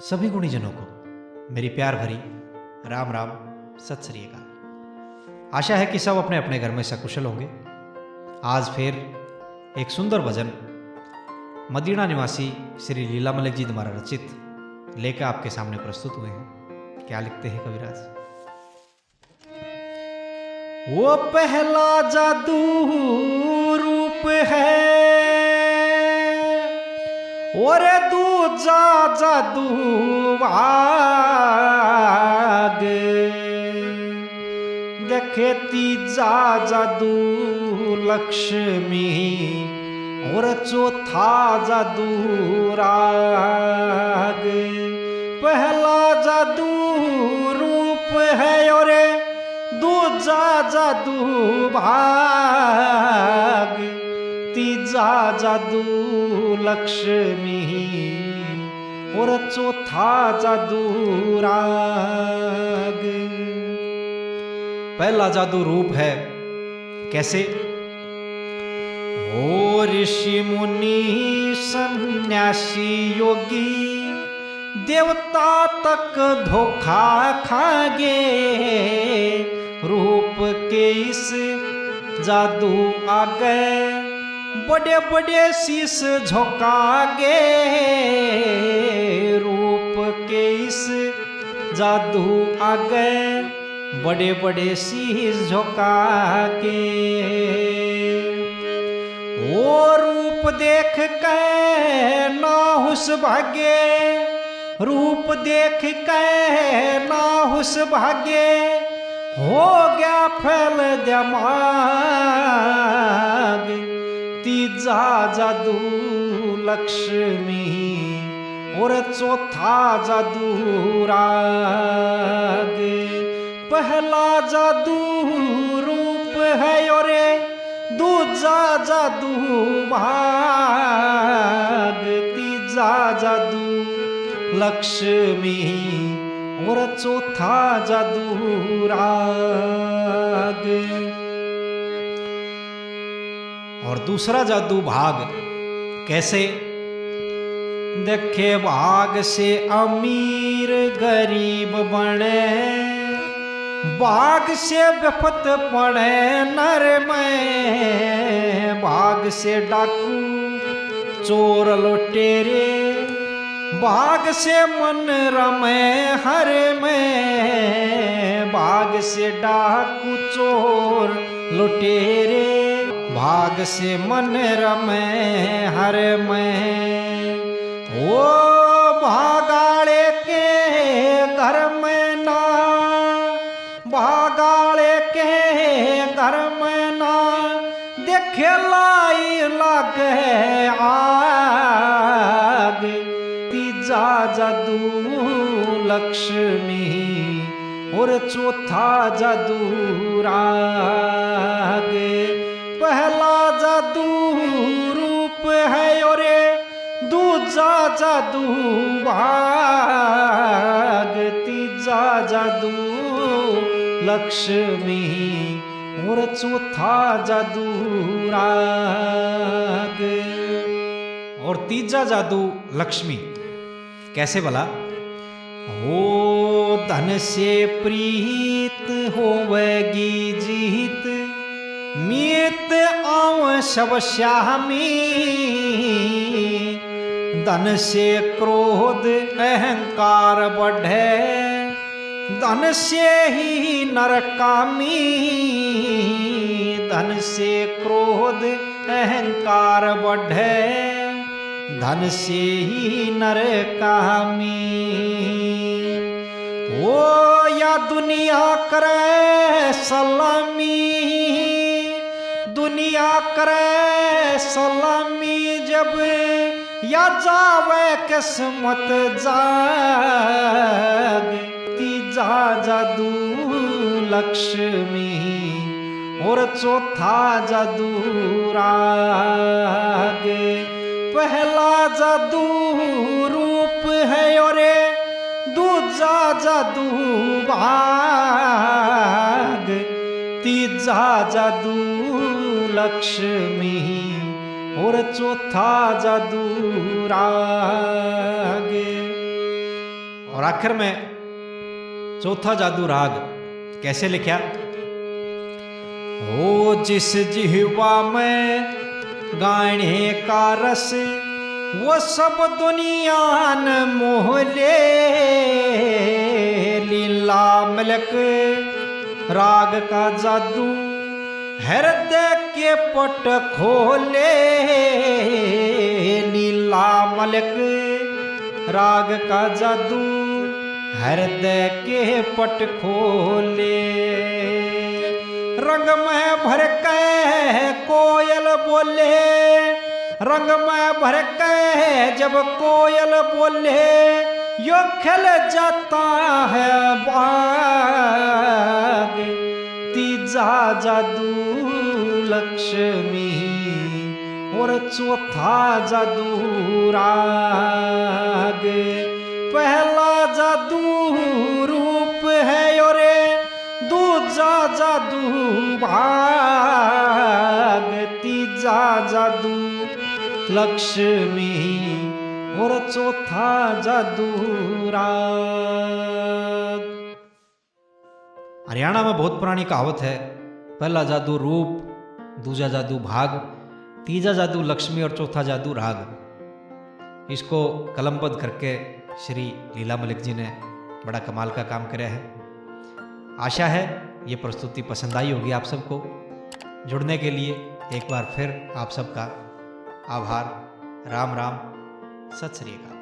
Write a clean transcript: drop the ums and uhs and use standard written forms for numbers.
सभी गुणीजनों को मेरी प्यार भरी राम राम सत श्री अकाल। आशा है कि सब अपने अपने घर में सकुशल होंगे। आज फिर एक सुंदर भजन मदीना निवासी श्री लीला मलिक जी द्वारा रचित लेकर आपके सामने प्रस्तुत हुए हैं। क्या लिखते हैं कविराज। वो पहला जादू रूप है और दूजा जादू भाग, देखे तीजा जादू लक्ष्मी और चौथा जादू राग। पहला जादू रूप है और दूजा जादू भाग, तीजा जादू लक्ष्मी और चौथा जादू राग। पहला जादू रूप है। कैसे? ओ ऋषि मुनि सन्यासी योगी देवता तक धोखा खागे, रूप के इस जादू आगे बड़े बड़े शीश झोंकागे। रूप के इस जादू आगे बड़े बड़े शीश झोंकागे। वो रूप देख के ना हुस भागे, रूप देख के ना हुस भागे, हो गया फैल दिमाग। तीजा जादू लक्ष्मी और चौथा जादू राग। पहला जादू रूप है और दूजा जादू भाग, तीजा जादू लक्ष्मी और चौथा जादू राग। और दूसरा जादू भाग। कैसे? देखे भाग से अमीर गरीब बने, भाग से बेपत पड़े नर में, भाग से डाकू चोर लुटेरे, भाग से मन रमे हर में, भाग से डाकू चोर लुटेरे, भाग से मन रमे हर में। वो भागाड़े के घर में ना, भागाड़े के घर में ना, देखे लाई लागे आग। तीजा जादू लक्ष्मी और चौथा जादू राग। पहला जादू रूप है और दूजा जादू भाग, तीजा जादू लक्ष्मी और चौथा जादू राग। और तीजा जादू लक्ष्मी। कैसे भला? हो धन से प्रीत होवेगी जीत, मीत आव सब श्यामी, धन से क्रोध अहंकार बढ़े, धन से ही नरकामी, धन से क्रोध अहंकार बढ़े, धन से ही नरकामी। ओ या दुनिया करे सलामी, दुनिया करे सलामी जब, या जावे किस्मत जाग। तीजा जादू लक्ष्मी और चौथा जादू राग। पहला जादू रूप है और दूजा जादू भाग, तीजा जादू लक्ष्मी और चौथा जादू राग। और आखिर में चौथा जादू राग कैसे लिखा? हो जिस जिह्वा में गाने का रस वो सब दुनिया न मोह ले, लीला मलक राग का जादू हृदय के पट खोले, लीला मलक राग का जादू हृदय के पट खोले। रंग में भर के कोयल बोले, रंग में भर के जब कोयल बोले, यो खिल जाता है बाग, तीजा जादू लक्ष्मी और चौथा जादू राग। पहला जादू रूप है और दूजा जादू भाग, तीजा जादू लक्ष्मी और चौथा जादू राग। हरियाणा में बहुत पुरानी कहावत है, पहला जादू रूप, दूजा जादू भाग, तीजा जादू लक्ष्मी और चौथा जादू राग। इसको कलमबद्ध करके श्री लीला मलिक जी ने बड़ा कमाल का काम किया है। आशा है ये प्रस्तुति पसंद आई होगी आप सबको। जुड़ने के लिए एक बार फिर आप सबका आभार। राम राम, सत श्री अकाल।